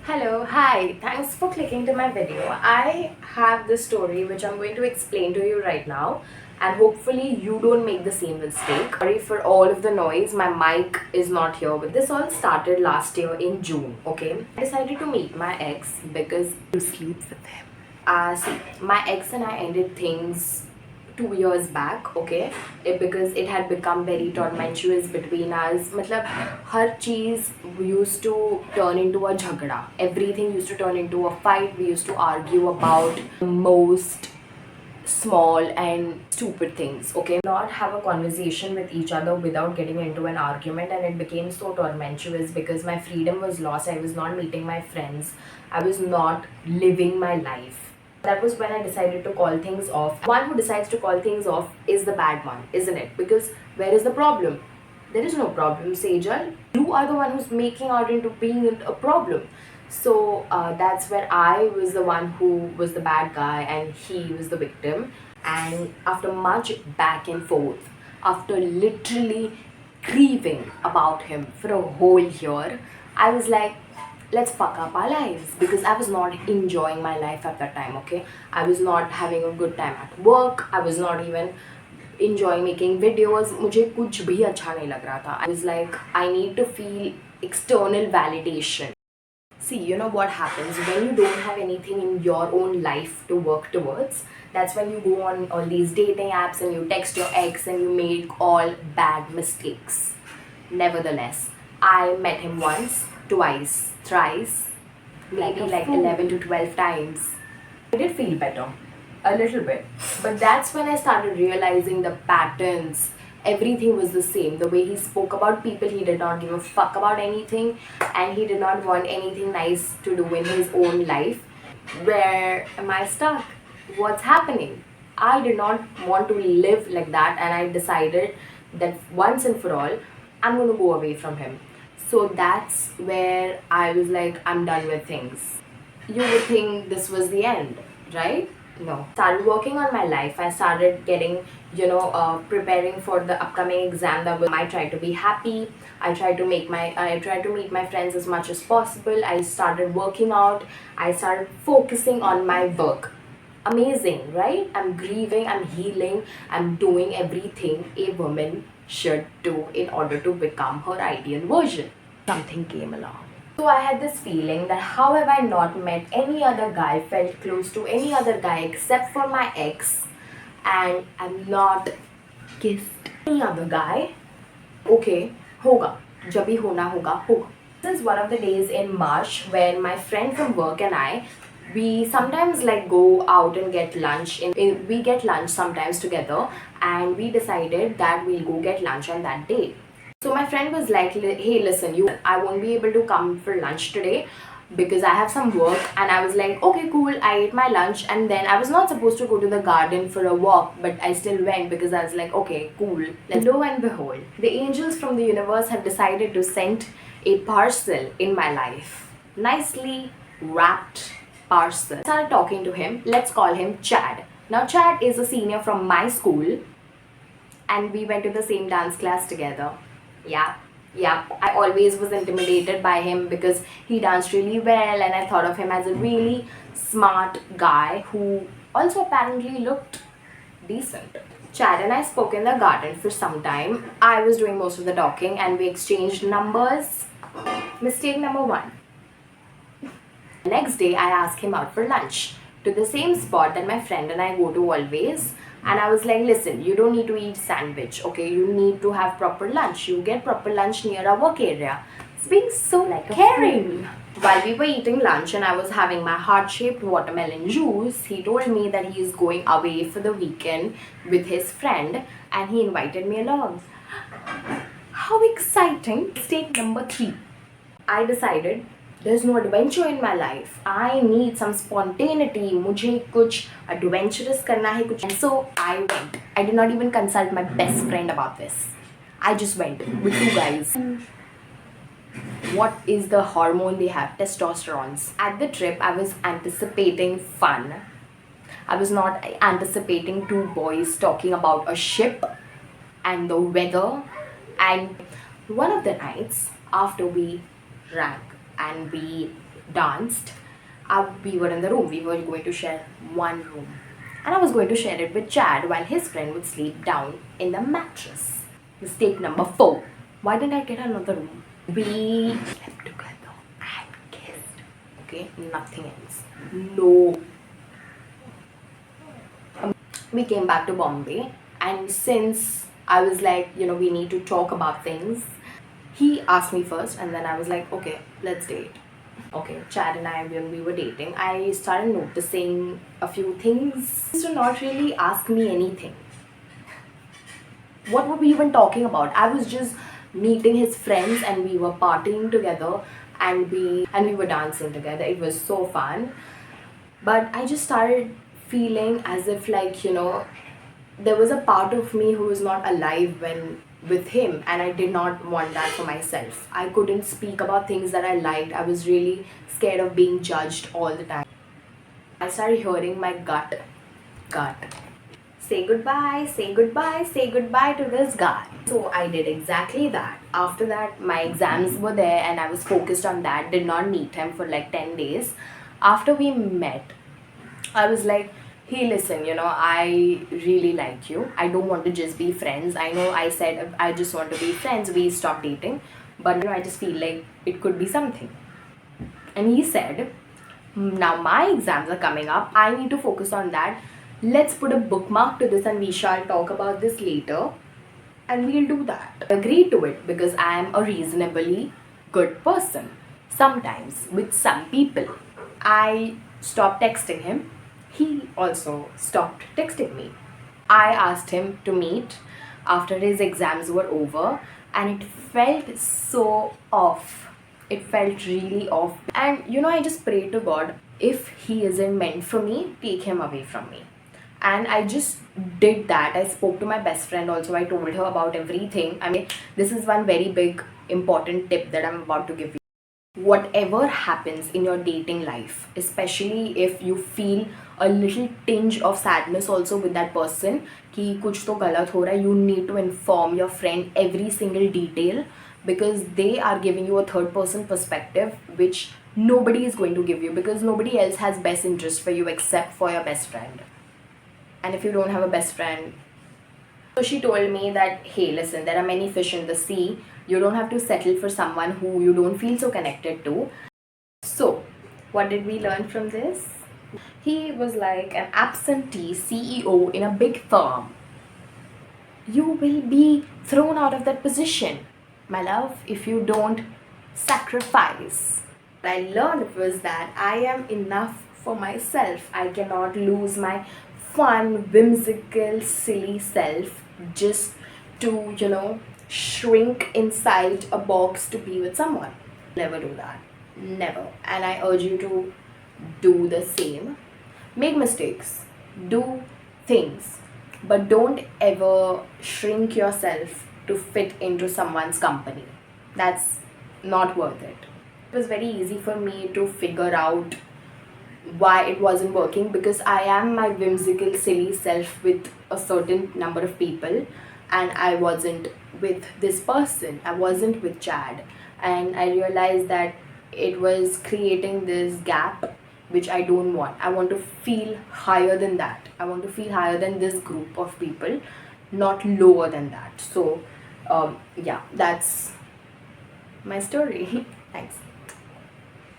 Hello, hi, thanks for clicking to my video. I have this story which I'm going to explain to you right now, and hopefully you don't make the same mistake. Sorry for all of the noise, my mic is not here, but this all started last year in June, okay? I decided to meet my ex because to sleep with him. See, my ex and I ended things 2 years back, okay, because it had become very tumultuous between us. मतलब हर चीज़ used to turn into a झगड़ा. Everything used to turn into a fight. We used to argue about the most small and stupid things, okay? Not have a conversation with each other without getting into an argument, and it became so tumultuous because my freedom was lost. I was not meeting my friends. I was not living my life. That was when I decided to call things off. One who decides to call things off is the bad one, isn't it? Because where is the problem? There is no problem, Sejal. You are the one who's making out into being a problem. So that's where I was the one who was the bad guy and he was the victim. And after much back and forth, after literally grieving about him for a whole year, I was like, let's fuck up our lives, because I was not enjoying my life at that time, okay? I was not having a good time at work. I was not even enjoying making videos. मुझे कुछ भी अच्छा नहीं लग रहा था. I was like, I need to feel external validation. See, you know what happens when you don't have anything in your own life to work towards? That's when you go on all these dating apps and you text your ex and you make all bad mistakes. Nevertheless, I met him once, twice, thrice, maybe like 11 to 12 times. I did feel better, a little bit. But that's when I started realizing the patterns. Everything was the same. The way he spoke about people, he did not give a fuck about anything, and he did not want anything nice to do in his own life. Where am I stuck? What's happening? I did not want to live like that, and I decided that once and for all, I'm going to go away from him. So that's where I was like, I'm done with things. You would think this was the end, right? No. Started working on my life. I started getting, preparing for the upcoming exam. That I tried to be happy. I tried to meet my friends as much as possible. I started working out. I started focusing on my work. Amazing, right? I'm grieving, I'm healing, I'm doing everything a woman should do in order to become her ideal version. Something came along. So I had this feeling that how have I not met any other guy, felt close to any other guy except for my ex, and I'm not kissed any other guy? Okay, hoga. जब भी होना होगा होगा. This is one of the days in March when my friend from work and we sometimes like go out and get lunch. We get lunch sometimes together, and we decided that we'll go get lunch on that day. So my friend was like, hey, listen, I won't be able to come for lunch today because I have some work. And I was like, okay, cool. I ate my lunch, and then I was not supposed to go to the garden for a walk, but I still went because I was like, okay, cool. Lo and behold, the angels from the universe have decided to send a parcel in my life. Nicely wrapped parcel. I started talking to him. Let's call him Chad. Now, Chad is a senior from my school, and we went to the same dance class together. Yeah. I always was intimidated by him because he danced really well, and I thought of him as a really smart guy who also apparently looked decent. Chad and I spoke in the garden for some time. I was doing most of the talking, and we exchanged numbers. Mistake number one. Next day, I asked him out for lunch to the same spot that my friend and I go to always. And I was like, listen, you don't need to eat sandwich, okay? You need to have proper lunch. You get proper lunch near our work area. It's being so like caring. While we were eating lunch and I was having my heart-shaped watermelon juice, he told me that he is going away for the weekend with his friend, and he invited me along. How exciting! Mistake number 3. I decided there's no adventure in my life. I need some spontaneity. मुझे कुछ adventurous करना है कुछ. And so I went. I did not even consult my best friend about this. I just went with 2 guys. What is the hormone they have? Testosterone. At the trip, I was anticipating fun. I was not anticipating 2 boys talking about a ship and the weather. And one of the nights after we drank and we danced. We were in the room. We were going to share one room. And I was going to share it with Chad while his friend would sleep down in the mattress. Mistake number 4. Why didn't I get another room? We slept together and kissed. Okay, nothing else. No. We came back to Bombay, and since I was like, we need to talk about things, he asked me first, and then I was like, okay, let's date. Okay, Chad and I, when we were dating, I started noticing a few things. He used to not really ask me anything. What were we even talking about? I was just meeting his friends, and we were partying together, and we were dancing together. It was so fun. But I just started feeling as if, like, there was a part of me who was not alive when with him, and I did not want that for myself. I couldn't speak about things that I liked. I was really scared of being judged all the time. I started hearing my gut. Say goodbye, say goodbye, say goodbye to this guy. So I did exactly that. After that, my exams were there and I was focused on that. Did not meet him for like 10 days. After we met, I was like, hey, listen, I really like you. I don't want to just be friends. I know I said I just want to be friends. We stopped dating. But I just feel like it could be something. And he said, now my exams are coming up. I need to focus on that. Let's put a bookmark to this and we shall talk about this later. And we'll do that. I agreed to it because I am a reasonably good person. Sometimes with some people. I stopped texting him. He also stopped texting me. I asked him to meet after his exams were over, and it felt so off. It felt really off. And I just prayed to God, if he isn't meant for me, take him away from me. And I just did that. I spoke to my best friend also. I told her about everything. I mean, this is one very big important tip that I'm about to give you. Whatever happens in your dating life, especially if you feel a little tinge of sadness also with that person कि कुछ तो गलत हो रहा है, you need to inform your friend every single detail, because they are giving you a third person perspective which nobody is going to give you, because nobody else has best interest for you except for your best friend. And if you don't have a best friend, so she told me that, hey, listen, there are many fish in the sea. You don't have to settle for someone who you don't feel so connected to. So, what did we learn from this? He was like an absentee CEO in a big firm. You will be thrown out of that position, my love, if you don't sacrifice. What I learned was that I am enough for myself. I cannot lose my fun, whimsical, silly self just to, shrink inside a box to be with someone. Never do that. Never. And I urge you to do the same. Make mistakes. Do things. But don't ever shrink yourself to fit into someone's company. That's not worth it. It was very easy for me to figure out why it wasn't working, because I am my whimsical, silly self with a certain number of people, and I wasn't with this person. I wasn't with Chad, and I realized that it was creating this gap which I don't want. I want to feel higher than that. I want to feel higher than this group of people, not lower than that. So yeah, that's my story. Thanks.